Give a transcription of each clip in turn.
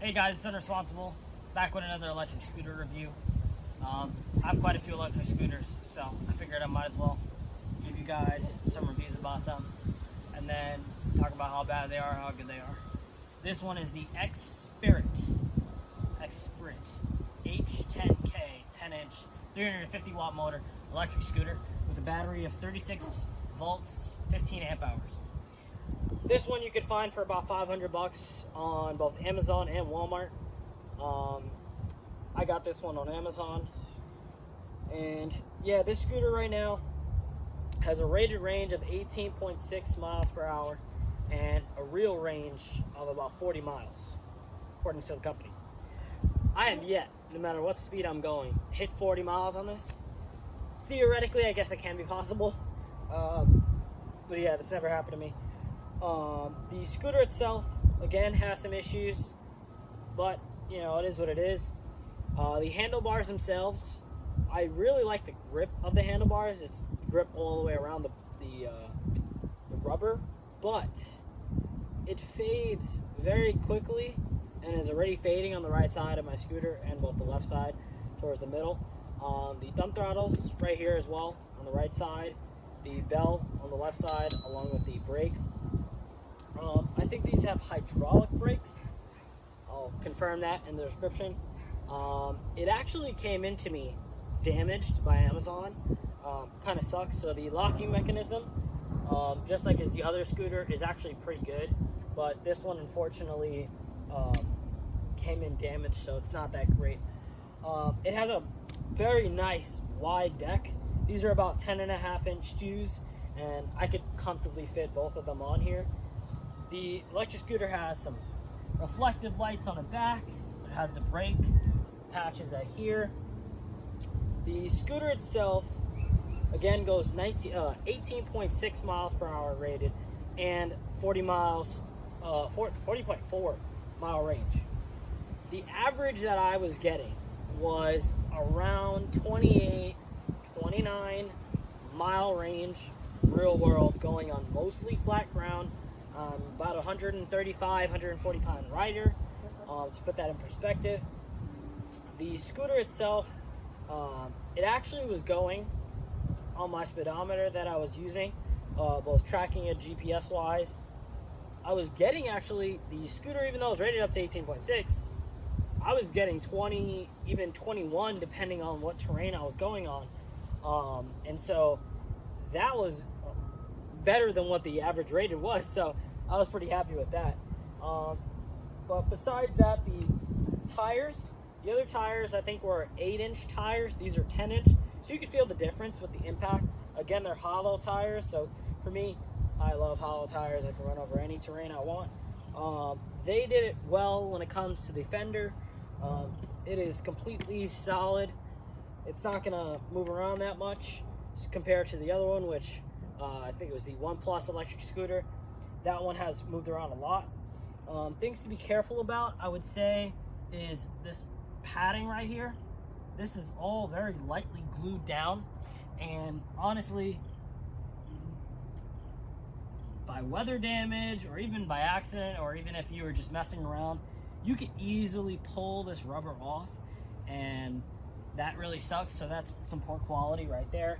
Hey guys, it's Unresponsible, back with another electric scooter review. I have quite a few electric scooters, so I figured I might as well give you guys some reviews about them, and then talk about how bad they are, how good they are. This one is the Xpirit H10K 10-inch 350 watt motor electric scooter with a battery of 36 volts, 15 amp hours. This one you could find for about $500 on both Amazon and Walmart. I got this one on Amazon, and yeah, this scooter right now has a rated range of 18.6 miles per hour and a real range of about 40 miles, according to the company. I have yet, no matter what speed I'm going, hit 40 miles on this. Theoretically, I guess it can be possible, but yeah, this never happened to me. The scooter itself, again, has some issues, but you know, it is what it is. The handlebars themselves, I really like the grip of the handlebars. It's grip all the way around the rubber, but it fades very quickly and is already fading on the right side of my scooter and both the left side towards the middle. The thumb throttles right here as well on the right side, the bell on the left side along with the brake. I think these have hydraulic brakes. I'll confirm that in the description. It actually came into me damaged by Amazon. Kind of sucks. So the locking mechanism, just like as the other scooter, is actually pretty good, but this one unfortunately came in damaged, so it's not that great. It has a very nice wide deck. These are about 10.5-inch shoes, and I could comfortably fit both of them on here. The electric scooter has some reflective lights on the back. It has the brake patches out here. The scooter itself, again, goes 18.6 miles per hour rated and 40.4 mile range. The average that I was getting was around 28, 29 mile range, real world, going on mostly flat ground. About 135, 140 pound rider. To put that in perspective, the scooter itself, it actually was going on my speedometer that I was using, both tracking it GPS wise. I was getting, actually, the scooter, even though it was rated up to 18.6, I was getting 20, even 21, depending on what terrain I was going on. And so that was better than what the average rated was, so I was pretty happy with that. But besides that, the tires, the other tires I think were 8-inch tires. These are 10-inch, so you can feel the difference with the impact. Again, they're hollow tires, so for me, I love hollow tires. I can run over any terrain I want. They did it well when it comes to the fender. It is completely solid. It's not gonna move around that much compared to the other one, which I think it was the OnePlus electric scooter. That one has moved around a lot. Things to be careful about, I would say, is this padding right here. This is all very lightly glued down, and honestly, by weather damage or even by accident, or even if you were just messing around, you could easily pull this rubber off, and that really sucks. So that's some poor quality right there.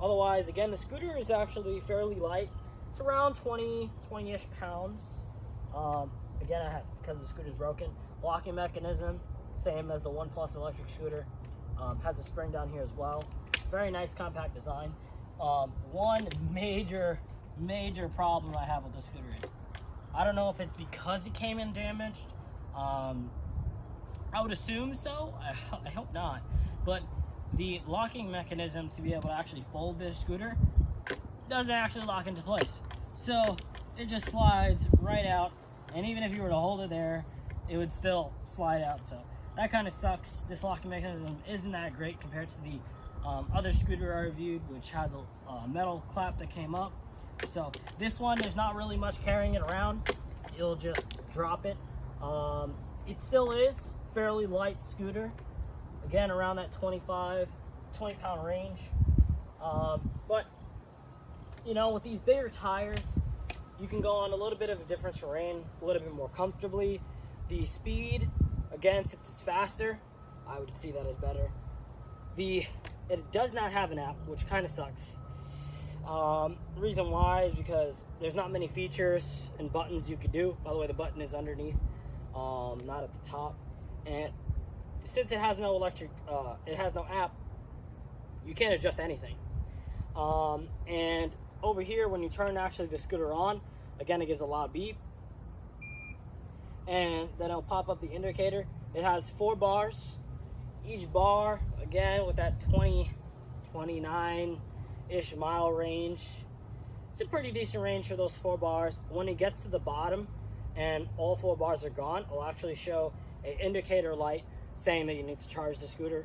Otherwise, again, the scooter is actually fairly light. It's around 20-ish pounds. Again, because the scooter's broken. Locking mechanism, same as the OnePlus electric scooter. Has a spring down here as well. Very nice compact design. One major problem I have with the scooter is, I don't know if it's because it came in damaged. I would assume so. I hope not. But the locking mechanism to be able to actually fold this scooter doesn't actually lock into place. So it just slides right out, and even if you were to hold it there, it would still slide out. So that kind of sucks. This locking mechanism isn't that great compared to the other scooter I reviewed, which had the metal clap that came up. So this one, there's not really much carrying it around. You'll just drop it. It still is fairly light scooter. Again, around that 20 pound range. But you know, with these bigger tires, you can go on a little bit of a different terrain, a little bit more comfortably. The speed, again, since it's faster, I would see that as better. It does not have an app, which kind of sucks. The reason why is because there's not many features and buttons you could do. By the way, the button is underneath, not at the top. And since it has no it has no app, you can't adjust anything. And over here, when you turn actually the scooter on, again, it gives a loud beep. And then it'll pop up the indicator. It has 4 bars. Each bar, again, with that 29-ish mile range. It's a pretty decent range for those 4 bars. When it gets to the bottom and all 4 bars are gone, it'll actually show an indicator light saying that you need to charge the scooter.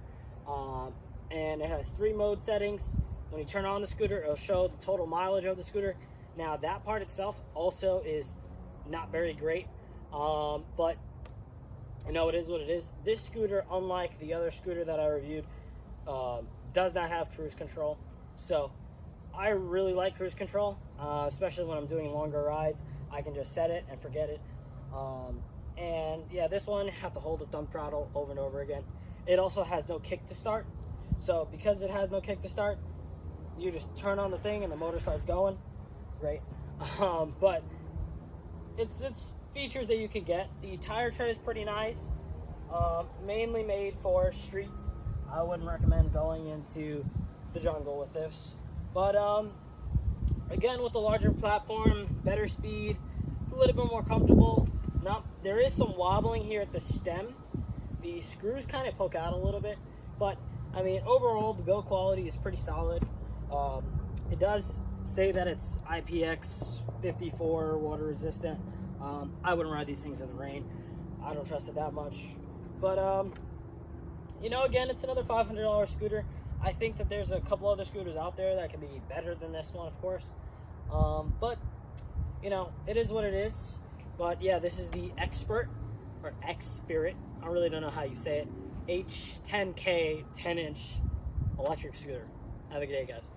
And it has 3 mode settings. When you turn on the scooter, it'll show the total mileage of the scooter. Now, that part itself also is not very great, but you know, it is what it is. This scooter, unlike the other scooter that I reviewed, does not have cruise control. So I really like cruise control, especially when I'm doing longer rides. I can just set it and forget it. And yeah, this one, you have to hold the thumb throttle over and over again. It also has no kick to start. So because it has no kick to start, you just turn on the thing and the motor starts going. Great. But it's features that you can get. The tire tread is pretty nice. Mainly made for streets. I wouldn't recommend going into the jungle with this. But again, with the larger platform, better speed, it's a little bit more comfortable. Now, there is some wobbling here at the stem. The screws kind of poke out a little bit, but I mean, overall, the build quality is pretty solid. It does say that it's IPX54 water resistant. I wouldn't ride these things in the rain. I don't trust it that much. But, you know, again, it's another $500 scooter. I think that there's a couple other scooters out there that can be better than this one, of course. But, you know, it is what it is. But, yeah, this is the Xpirit, or Xpirit. I really don't know how you say it. H10K 10-inch electric scooter. Have a good day, guys.